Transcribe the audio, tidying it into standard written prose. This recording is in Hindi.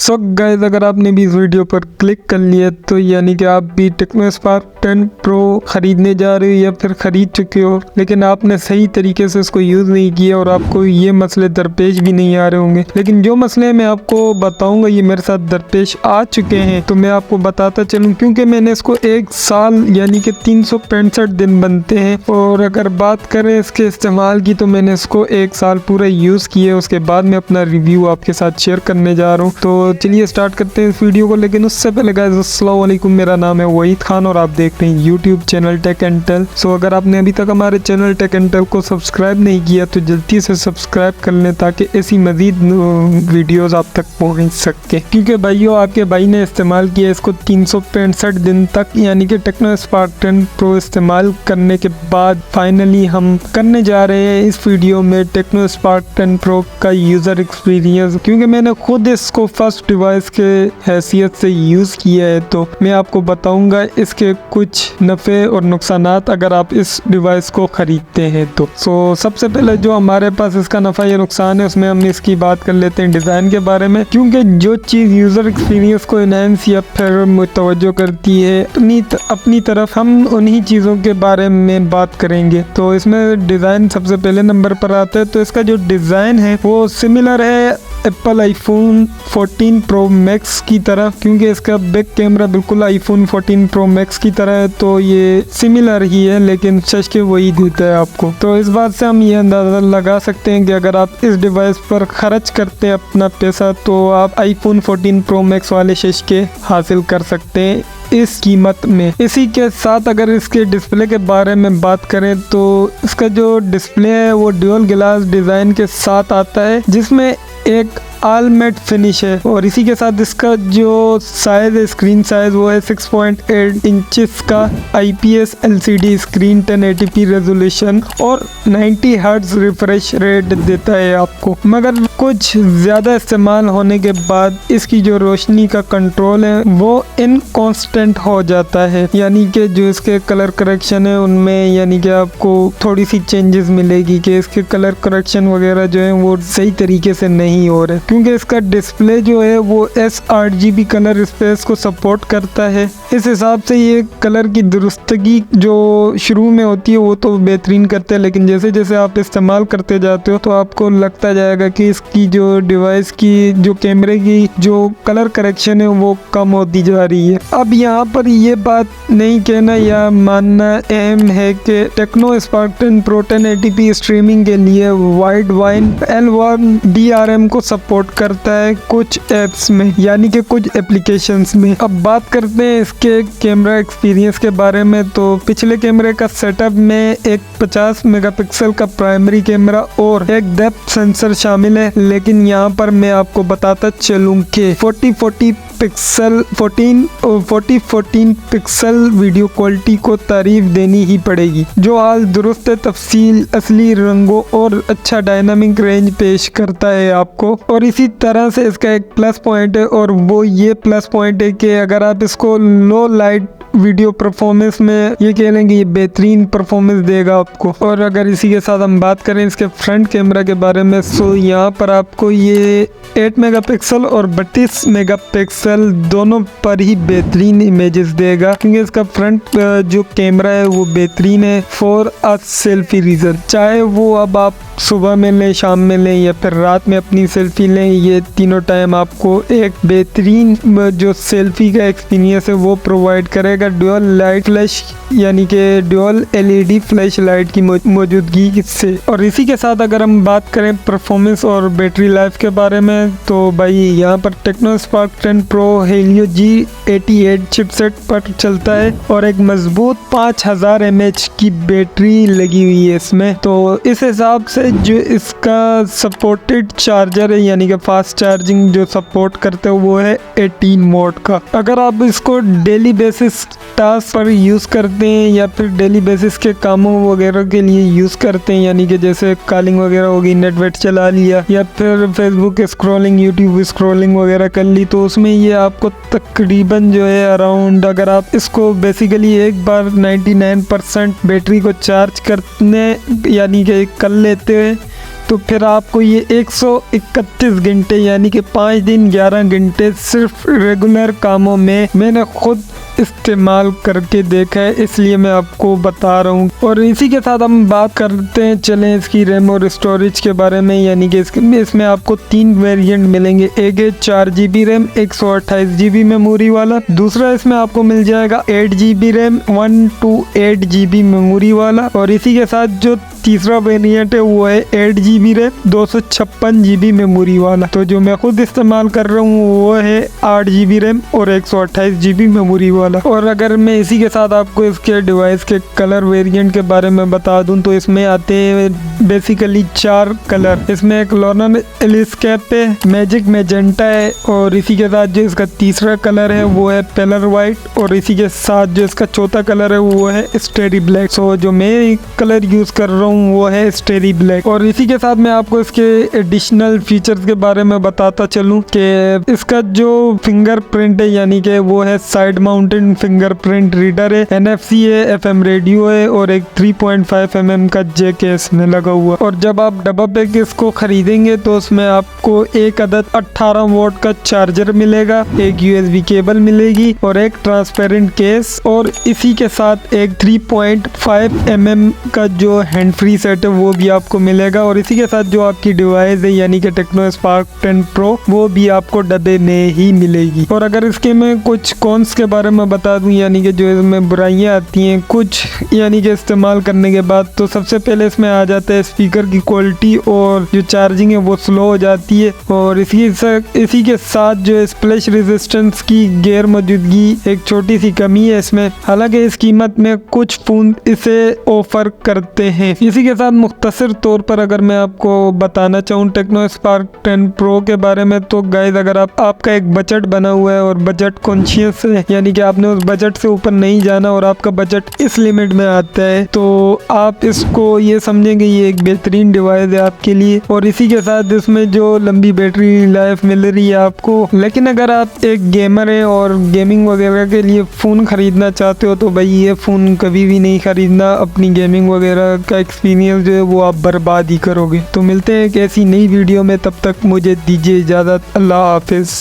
सो गाइस, अगर आपने भी इस वीडियो पर क्लिक कर लिया तो यानी कि आप भी टेक्नो स्पार्क 10 प्रो खरीदने जा रहे हो या फिर खरीद चुके हो, लेकिन आपने सही तरीके से उसको यूज़ नहीं किया और आपको ये मसले दरपेश भी नहीं आ रहे होंगे। लेकिन जो मसले मैं आपको बताऊंगा ये मेरे साथ दरपेश आ चुके हैं, तो मैं आपको बताता चलूँ, क्योंकि मैंने इसको 1 साल यानी कि 365 दिन बनते हैं। और अगर बात करें इसके इस्तेमाल की तो मैंने इसको 1 साल पूरा यूज़ किया, उसके बाद मैं अपना रिव्यू आपके साथ शेयर करने जा रहा हूँ। तो चलिए स्टार्ट करते हैं इस वीडियो को। लेकिन उससे पहले गाइस, अस्सलाम वालेकुम, मेरा नाम है वहीद खान और आप देख रहे हैं YouTube channel tech and tell. So अगर आपने अभी तक हमारे चैनल टेक एंड टेल को सब्सक्राइब नहीं किया तो जल्दी से सब्सक्राइब कर लें ताकि ऐसी मजीद वीडियोस आप तक पहुंच सके। क्योंकि भाइयों, आपके भाई ने इस्तेमाल किया इसको 365 दिन तक, यानी कि टेक्नो स्पार्क 10 प्रो इस्तेमाल करने के बाद फाइनली हम करने जा रहे हैं इस वीडियो में टेक्नो स्पार्क 10 प्रो का यूज़र एक्सपीरियंस। क्योंकि मैंने खुद इसको फर्स्ट डिवाइस के हैसियत से यूज़ किया है, तो मैं आपको बताऊंगा इसके कुछ नफ़े और नुकसानात अगर आप इस डिवाइस को ख़रीदते हैं तो। सो सबसे पहले जो हमारे पास इसका नफ़ा या नुकसान है उसमें हम इसकी बात कर लेते हैं डिज़ाइन के बारे में। क्योंकि जो चीज़ यूज़र एक्सपीरियंस को इनहेंस या फिर मुतवज्जो करती है अपनी तरफ, हम उन्हीं चीज़ों के बारे में बात करेंगे। तो इसमें डिज़ाइन सबसे पहले नंबर पर आता है। तो इसका जो डिज़ाइन है वो सिमिलर है एप्पल आईफोन 14 प्रो मैक्स की तरह, क्योंकि इसका बैक कैमरा बिल्कुल आईफोन 14 प्रो मैक्स की तरह है। तो ये सिमिलर ही है, लेकिन शश के वही देता है आपको। तो इस बात से हम ये अंदाज़ा लगा सकते हैं कि अगर आप इस डिवाइस पर खर्च करते हैं अपना पैसा तो आप आईफोन 14 प्रो मैक्स वाले शश के हासिल कर सकते हैं इस कीमत में। इसी के साथ अगर इसके डिस्प्ले के बारे में बात करें तो इसका जो डिस्प्ले है वो ड्यूल ग्लास डिज़ाइन के साथ आता है, जिसमें एक ऑल मैट फिनिश है। और इसी के साथ इसका जो साइज है, स्क्रीन साइज, वो है 6.8 इंचेस का IPS LCD screen, 1080p resolution और 90 हर्ट्ज रिफ्रेश रेट देता है आपको। मगर कुछ ज़्यादा इस्तेमाल होने के बाद इसकी जो रोशनी का कंट्रोल है वो इनकॉन्स्टेंट हो जाता है, यानी कि जो इसके कलर करेक्शन है उनमें यानी कि आपको थोड़ी सी चेंजेस मिलेगी कि इसके कलर करेक्शन वगैरह जो है वो सही तरीके से नहीं हो रहे, क्योंकि इसका डिस्प्ले जो है वो sRGB कलर स्पेस को सपोर्ट करता है। इस हिसाब से ये कलर की दुरुस्तगी जो शुरू में होती है वो तो बेहतरीन करते हैं, लेकिन जैसे जैसे आप इस्तेमाल करते जाते हो तो आपको लगता जाएगा कि इसकी जो डिवाइस की जो कैमरे की जो कलर करेक्शन है वो कम होती जा रही है। अब यहाँ पर ये बात नहीं कहना या मानना अहम है कि Tecno Spark 10 pro 1080p streaming के लिए वाइड वाइन L1 DRM को सपोर्ट करता है कुछ ऐप्स में, यानी कि कुछ एप्लीकेशंस में। अब बात करते हैं इसके कैमरा एक्सपीरियंस के बारे में। तो पिछले कैमरे का सेटअप में एक 50 मेगापिक्सल का प्राइमरी कैमरा और एक डेप्थ सेंसर शामिल है, लेकिन यहाँ पर मैं आपको बताता चलूँ कि 40 पिक्सल वीडियो क्वालिटी को तारीफ देनी ही पड़ेगी, जो हाल दुरुस्त तफसील, असली रंगों और अच्छा डायनामिक रेंज पेश करता है आपको। और इसी तरह से इसका एक प्लस पॉइंट है, और वो ये प्लस पॉइंट है कि अगर आप इसको लो लाइट वीडियो परफॉर्मेंस में ये कह लेंगे ये बेहतरीन परफॉर्मेंस देगा आपको। और अगर इसी के साथ हम बात करें इसके फ्रंट कैमरा के बारे में, सो यहाँ पर आपको ये 8 मेगापिक्सल और 32 मेगापिक्सल दोनों पर ही बेहतरीन इमेजेस देगा, क्योंकि इसका फ्रंट जो कैमरा है वो बेहतरीन है फॉर अ सेल्फी रीजन। चाहे वो अब आप सुबह में लें, शाम में लें या फिर रात में अपनी सेल्फी लें, ये तीनों टाइम आपको एक बेहतरीन जो सेल्फी का एक्सपीरियंस है वो प्रोवाइड करेगा ड्यूल लाइट फ्लैश, यानी कि ड्यूल LED फ्लैश लाइट की मौजूदगी से। और इसी के साथ अगर हम बात करें परफॉर्मेंस और बैटरी लाइफ के बारे में, तो भाई यहाँ पर Tecno Spark 10 pro Helio G88 chipset पर चलता है और एक मजबूत 5000 mAh की बैटरी लगी हुई है इसमें। तो इस हिसाब से जो इसका सपोर्टेड चार्जर है, यानी कि फास्ट चार्जिंग जो सपोर्ट करते हो वो है 18 वॉट का। अगर आप इसको डेली बेसिस टास्क पर यूज़ करते हैं या फिर डेली बेसिस के कामों वगैरह के लिए यूज़ करते हैं, यानी कि जैसे कॉलिंग वगैरह होगी, नेट वेट चला लिया या फिर फेसबुक स्क्रॉलिंग, यूट्यूब स्क्रॉलिंग वगैरह कर ली, तो उसमें ये आपको तकरीबन जो है अराउंड, अगर आप इसको बेसिकली एक बार 99% बैटरी को चार्ज करने यानी कि कर लेते हैं तो फिर आपको ये 131 घंटे यानी कि 5 दिन 11 घंटे सिर्फ रेगुलर कामों में मैंने खुद इस्तेमाल करके देखा है, इसलिए मैं आपको बता रहा हूँ। और इसी के साथ हम बात करते हैं चलें इसकी रैम और स्टोरेज के बारे में, यानी कि इसमें आपको 3 वेरिएंट मिलेंगे। एक है 4 GB रैम 128 GB मेमोरी वाला, दूसरा इसमें आपको मिल जाएगा 8 GB रैम 128 GB मेमोरी वाला, और इसी के साथ जो तीसरा वेरिएंट है वो है 8 GB रैम 256 GB मेमोरी वाला। तो जो मैं खुद इस्तेमाल कर रहा हूँ वो है 8 GB रैम और 128 GB मेमोरी वाला। और अगर मैं इसी के साथ आपको इसके डिवाइस के कलर वेरिएंट के बारे में बता दूं तो इसमें आते हैं बेसिकली 4 कलर। इसमें एक लोनन एलिस्केप है, मैजिक मैजेंटा है, और इसी के साथ जो इसका तीसरा कलर है वो है पेलर वाइट, और इसी के साथ जो इसका चौथा कलर है वो है स्टेरी ब्लैक। सो जो मैं कलर यूज कर रहा हूँ वो है स्टेरी ब्लैक। और इसी के साथ मैं आपको इसके एडिशनल फीचर्स के बारे में बताता चलूं कि इसका जो फिंगरप्रिंट है यानी कि वो है साइड माउंटेड फिंगरप्रिंट रीडर है, NFC है, FM रेडियो है, और एक 3.5 mm का जैक है इसमें लगा हुआ। और जब आप डब्बा पैक इसको खरीदेंगे तो उसमें आपको एक अदद 18 वोल्ट का चार्जर मिलेगा, एक USB केबल मिलेगी और एक ट्रांसपेरेंट केस, और इसी के साथ एक 3.5 mm का जो हैंड फ्री सेट है वो भी आपको मिलेगा। और इसी के साथ जो आपकी डिवाइस है यानी कि टेक्नो स्पार्क 10 प्रो वो भी आपको डब्बे में ही मिलेगी। और अगर इसके मैं कुछ कॉन्स के बारे में बता दूं यानी कि जो इसमें बुराइयां आती हैं कुछ यानी कि इस्तेमाल करने के बाद, तो सबसे पहले इसमें आ जाता है स्पीकर की क्वालिटी और जो चार्जिंग है वो स्लो हो जाती है। और इसी के साथ जो स्प्लैश रेजिस्टेंस की गैर मौजूदगी एक छोटी सी कमी है इसमें, हालांकि इस कीमत में कुछ फोन इसे ऑफर करते हैं। इसी के साथ मुख्तसर तौर पर अगर मैं आपको बताना चाहूँ टेक्नो स्पार्क 10 प्रो के बारे में, तो गाइस अगर आपका एक बजट बना हुआ है और बजट कॉन्शियस है यानी कि आपने उस बजट से ऊपर नहीं जाना और आपका बजट इस लिमिट में आता है, तो आप इसको ये समझेंगे ये एक बेहतरीन डिवाइस है आपके लिए। और इसी के साथ इसमें जो लंबी बैटरी लाइफ मिल रही है आपको। लेकिन अगर आप एक गेमर है और गेमिंग वगैरह के लिए फ़ोन ख़रीदना चाहते हो तो भाई ये फ़ोन कभी भी नहीं ख़रीदना, अपनी गेमिंग वगैरह का एक्सपीरियंस जो है वो आप बर्बाद ही करोगे। तो मिलते हैं एक ऐसी नई वीडियो में, तब तक मुझे दीजिए इजाज़त। अल्लाह हाफिज़।